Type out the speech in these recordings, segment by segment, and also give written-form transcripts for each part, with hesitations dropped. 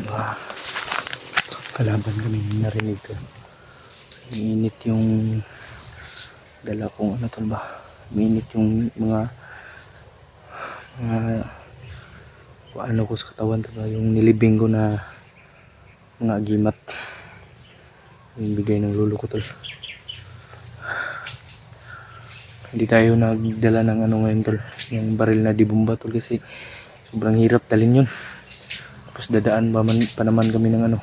mga kalaban kami narinig ko. Init yung dala kong ano tol ba, init yung mga ano ko sa katawan tol ba, yung nilibing ko na mga agimat yung bigay ng lolo ko tol. Hindi tayo nagdala ng ano ngayon tol, yung baril na dibomba tol, kasi sobrang hirap dalhin yun. Tapos dadaan pa naman kami ng ano,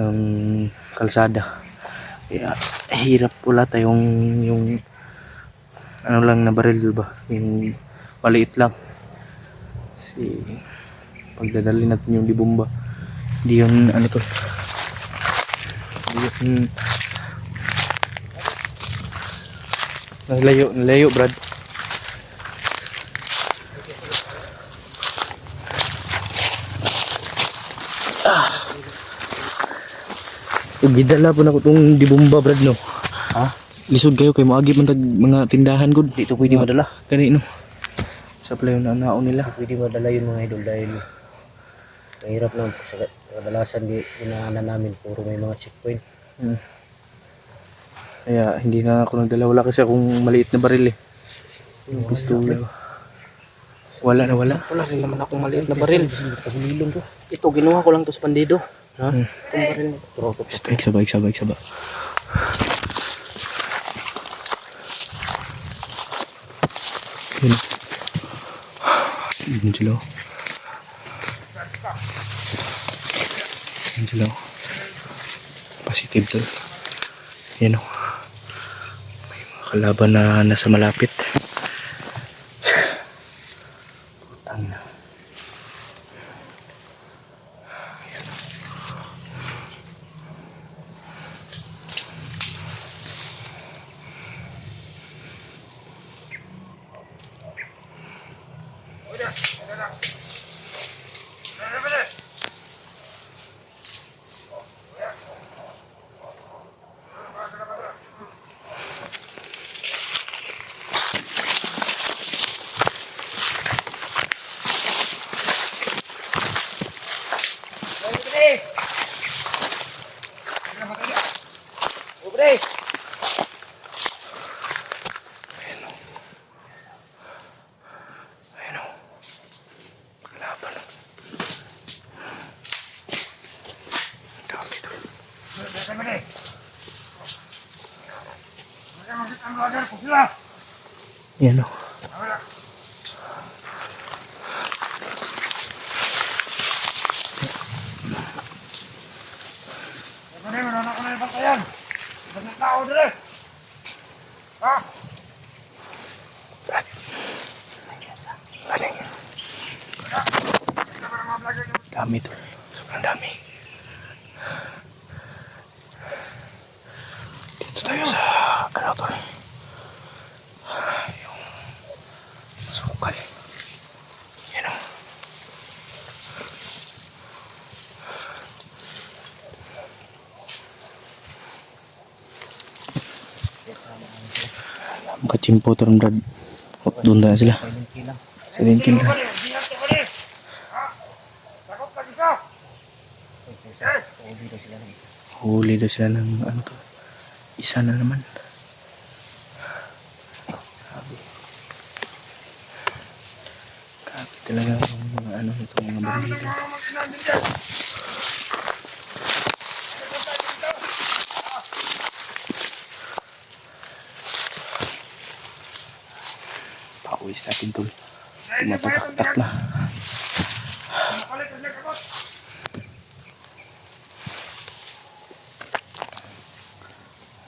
ng kalsada. Kaya hirap, wala tayong yung ano lang na baril ba, yung maliit lang. Kasi pagdadali natin yung dibomba, hindi yun ano tol, hindi yun nalayo brad. Gidala po na ko itong dibomba brad no. Ha? Lisod kayo kay maagi man tag mga tindahan gud. Dito pwede madala. Kani no. Supply yung naon nila. Pwede madala yun mga idol dahil mahirap na sa kadalasan ginaanan namin puro may mga checkpoint. Kaya hindi na ako nagdala, wala kasi akong maliit na baril eh. Yung pistola. Wala na wala. Wala rin naman akong maliit na baril. Ito ginawa ko lang to sa pandido. Ha? Itong baril na ito. Sabay. Angelo. Positive tol. Yan o. May mga kalaban na nasa malapit. Putang na. Yan o. Dami tol. Sobrang dami. Dito tayo sa ano tol, yung masukal. Yan o. Makachimpo tol brad. Doon na sila. Silingkin sa huli daw sila ng ano to, isa na naman. Grabe talaga yung mga ano nito, mga bandido. Pauwis natin tol, tumataktak na.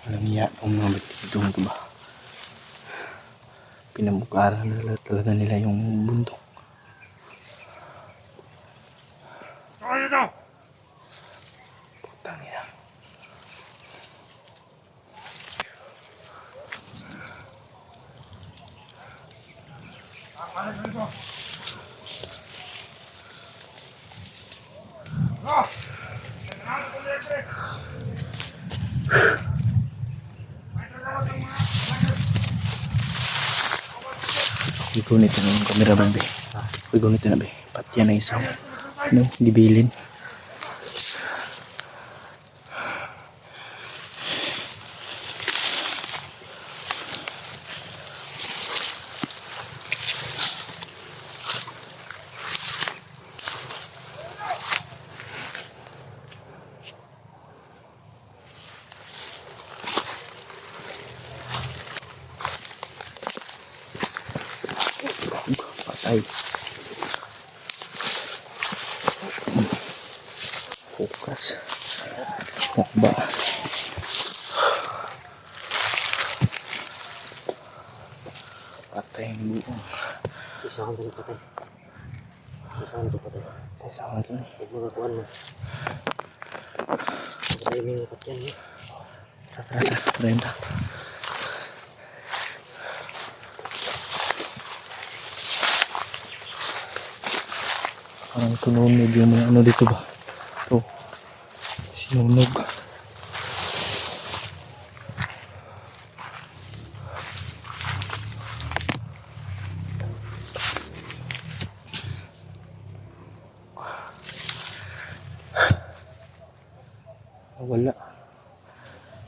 Alam niya ang mga batidong ito ba, pinamukaran na talaga nila yung bundok. Putang ina. Igunit na yung camera ba be? Igunit na be. Pati yan na isang ano, gibilin. Focus. Takba. Patay ang buong. Sisahan ko na patay. Sisahan ko patay. Sasama ito. Huwag magakuan mo. Timing na patyan eh. Tara. Renta. Parang tununog yung mga ano dito ba? Ito. Sinunog.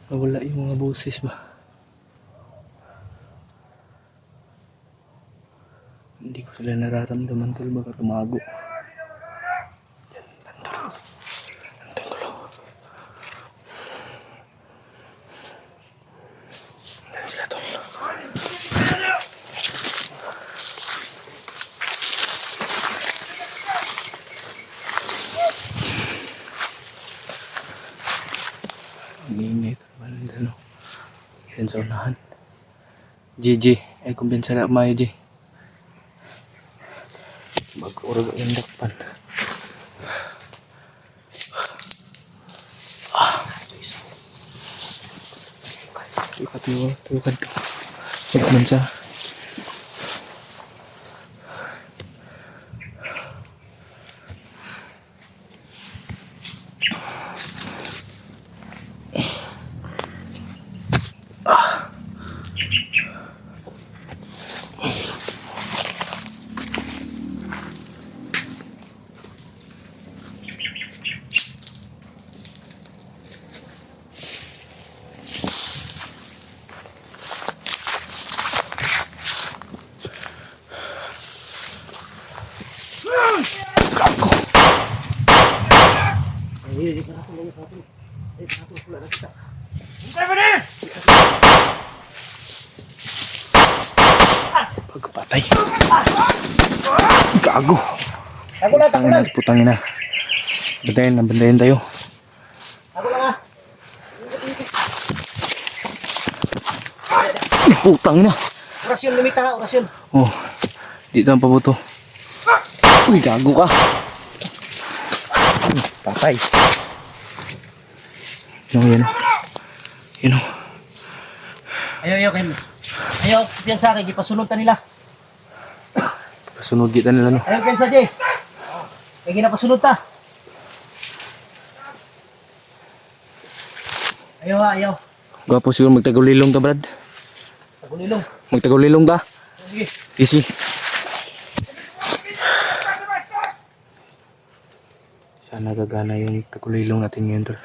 Nawala yung mga boses ba? Hindi ko sila nararamdaman tol, baka tumago. Nandun tol. Nandun sila tol. Ang ingay. Ano? Yan sa unahan. GG. Ay kumpensa na mayo G. Mag-urog yung dakpan. Ikat mo. Tukan to. Kumpensa. Pagpatay. Gago. Putangin na. Bantayan tayo. Putang na. Orasyon, lumita ka, orasyon. Oh, dito ang pabuto. Uy, gago ka. Patay. Yan. Ayaw, Kim. Ayaw, piyansa kay gipasunod ta nila. Pasunod kita nila no. Ayaw, piyansa, Jay. Kaya ginapasunod ta. Ayaw. Gwapo siguro magtagulilong ta, Brad. Tagulilong. Magtagulilong ta. Sige. Easy. Sana gagana yung tagulilong natin ngayon, tol.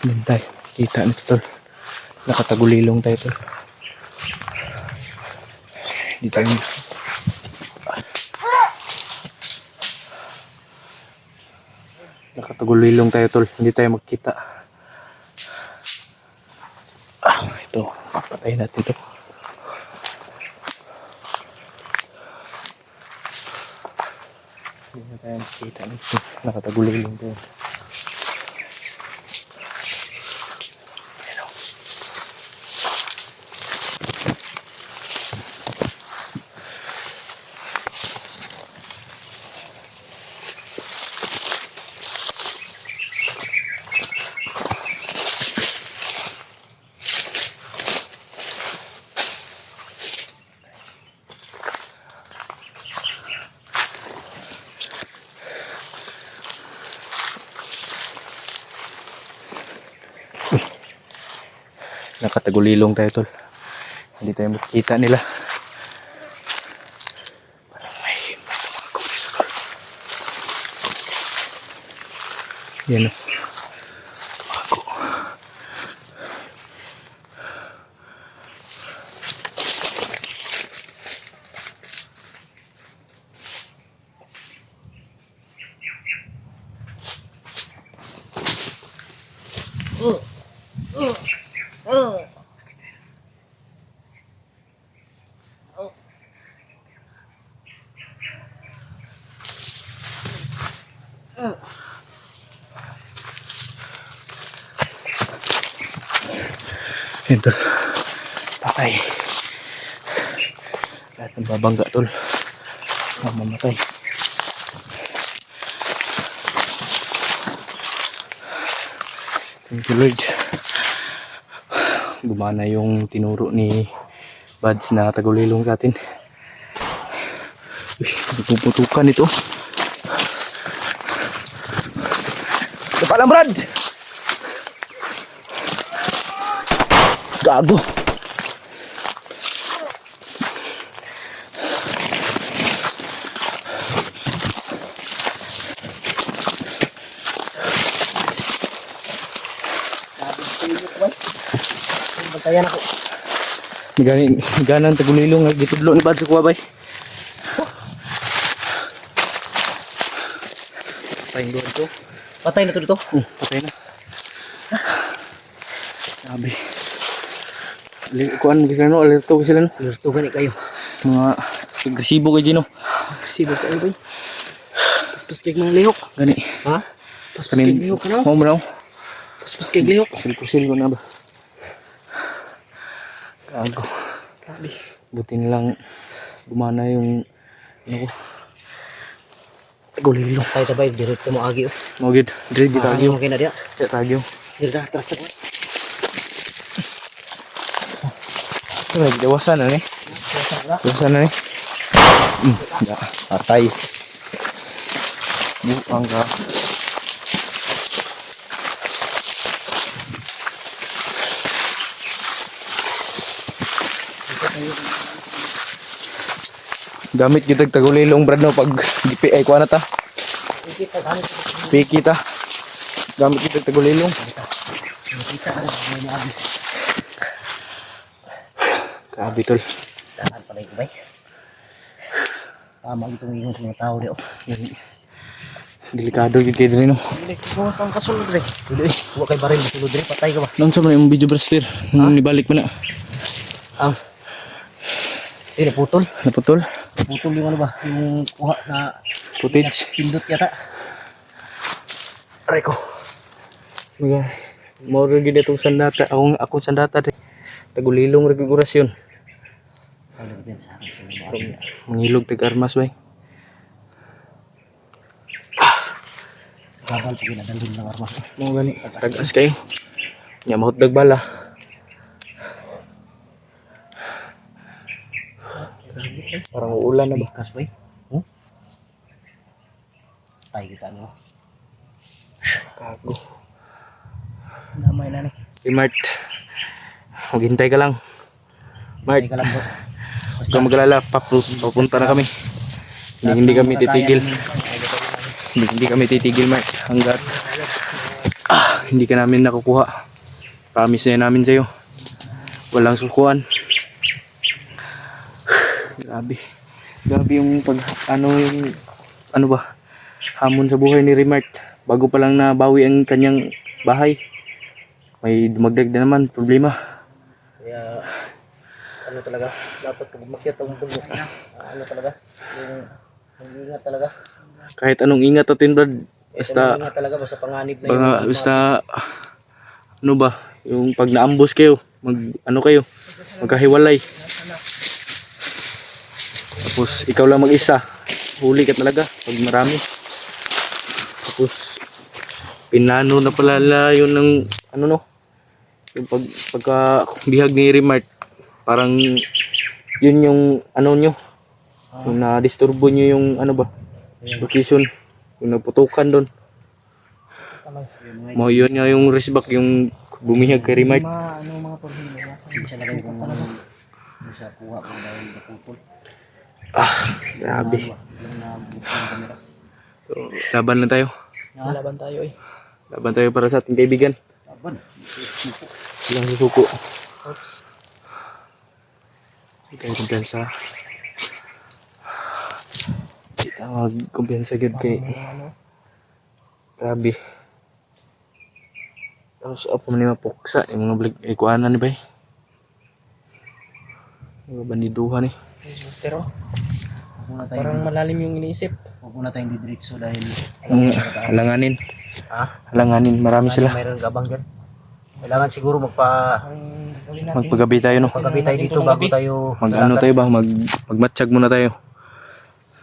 Yan tayo, makikita nito tol. Nakatagulilong tayo tol. Hindi tayo nakatagulilong tayo tol. Hindi tayo magkita. Ito, papatayin natin ito. Hindi na tayo makikita nito. Nakatagulilong tayo. Nakatagulilong tayo tol. Hindi tayo makikita nila. Parang may tumago dito tol. Yan o. Tumago. Yun tol. Patay. Lahat ng babangga tol. Mamatay. Thank you Lord. Gumana yung tinuro ni Buds na tagulilong sa atin. Uy, puputukan ito. Dapa lang Brad! Gago! Bantayan ako. Ganang tagulilong nga gitudlo ni Buds sa kuwabay. Patay doon to. Patay na to dito. Patay na. Sabi. Kuan mo kaya no, alerto ko sila no. Alerto gani kayo. Mga agresibo kay Gino. Agresibo kayo boy. Paspas kay mga lihok. Gani. Ha? Paspas kay lihok ka na. Oo mo Paspas kay lihok. Kusil ko na ba? Gago. Grabe. Buti nilang gumana yung ano ko. Gulilong. Tayo tabay, direkto mo agi. Mogid. Dire di tagyo. Mo kina dia. Sa tagyo. Dirda atras na. Dewasan na ni. Dewasan na ni. Ya, patay. Buang ka. Gamit kita tagulilong brad no pag DPI ko na ta. Piki ta. Gamit kita tagulilong. Grabe tol. Tahan pala ito bay. Tama itong ingon sa mga tao di. Delikado yung kaya din no. Hindi ko saan kasunod rin. Hindi eh. Huwag kay baril masulod rin. Patay ka ba? Nang sa man yung video braster. Nibalik mo na. Ang. Eh naputol. Naputol. Naputol yung ano ba? Yung kuha na Footage. pindot yata. Aray ko. Mga moro gid itong sandata. Akong sandata de. Tagulilong regulasyon. Mangilog tag armas bay. Gabal pag inadalhin ng armas. Mo gani. Tagas kayo. Nya mahutdag bala. Parang uulan na ba? Kas bay. Tay kita no. Kago. Damay na ni. Mart. Maghintay ka lang. Mart. Tay ka lang bro. Huwag kang magalala. Papunta na kami. Hindi kami titigil. Hindi kami titigil Mart. Hanggat hindi ka namin nakukuha. Promise na namin sa'yo. Walang sukuan. Grabe. Grabe yung pag ano ba? Hamon sa buhay ni Remart. Bago pa lang nabawi ang kanyang bahay. May dumagdag na naman problema. Kaya ano talaga? Dapat pag umakyat ang bundok. Ano talaga? Yung ingat talaga. Kahit anong ingat natin Brad. Basta Ingat talaga basta panganib na yun. basta ano ba? Yung pag naambos kayo, magkahiwalay. Tapos ikaw lang mag-isa. Huli ka talaga pag marami. Tapos pinano na pala yun ng yung pagka bihag ni Remart. Parang yun yung nyo. Yung na-disturbo nyo yung location. Yung naputukan doon. Mo yun nga yung resback yung bumihag kay Remart. Mga problema. Siya lang yung kung sa kuha kung dahil napupul. Grabe. So, laban na tayo. Laban tayo eh. Laban tayo para sa ating kaibigan. Laban. Ilang susuko. Oops. Ikaw kumpiyansa. Kita magkumpiyansa gyud kay. Grabe. Tapos ako man yung mapuksa. Yung mga balik. Kuanan ni bay. Mga bandiduhan eh. Mister oh. Parang malalim yung iniisip. Huwag muna tayong didiretso dahil Halanganin. Ha? Halanganin. Marami sila. Mayroon gabang dyan. Kailangan siguro Magpagabi tayo, no? magpagabi tayo dito bago tayo Mag-ano tayo ba? Magmatsyag muna tayo.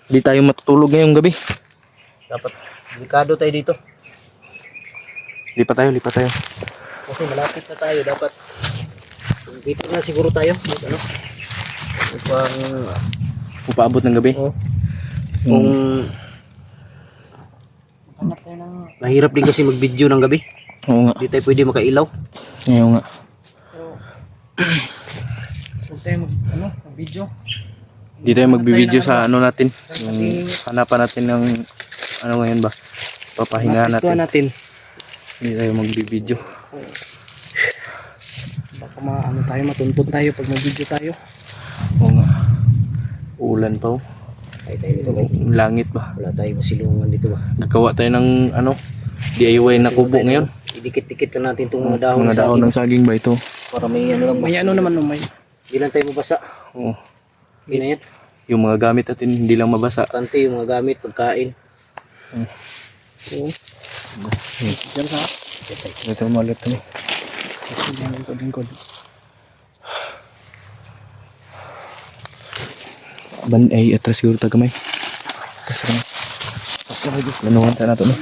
Di tayo matutulog ngayong gabi. Dapat delikado tayo dito. Lipat tayo. Kasi malapit na tayo. Dapat dito na siguro tayo. Ano? Upang Upaabot ng gabi. kung mahirap din kasi mag-video ng gabi. Oo nga. Di tayo pwede makailaw. Ngayon nga. Kung tayo mag-video. Di tayo magbibideo sa ano natin. Yung hanapan natin ng ano ngayon ba? Papahinga natin. Hindi tayo magbibideo. Baka matuntun tayo pag mag-video tayo. Oo nga. Ulan pa, oh. Tayo dito ba? Langit ba? Wala tayong masilungan dito ba? Gagawa tayo ng ano, DIY na kubo ngayon. Idikit-dikit lang natin itong mga dahon. Mga dahon ng saging ba ito? Para may ano lang. May ano naman may. Hindi lang tayo mabasa. Oo. Hindi na yan. Yung mga gamit natin hindi lang mabasa. Kante yung mga gamit, pagkain. Oo. Diyan sa. Ito malit ano. Lingkod. Ban ay atras siguro tagamay. Kasi ano. Lanuhan tayo nato no.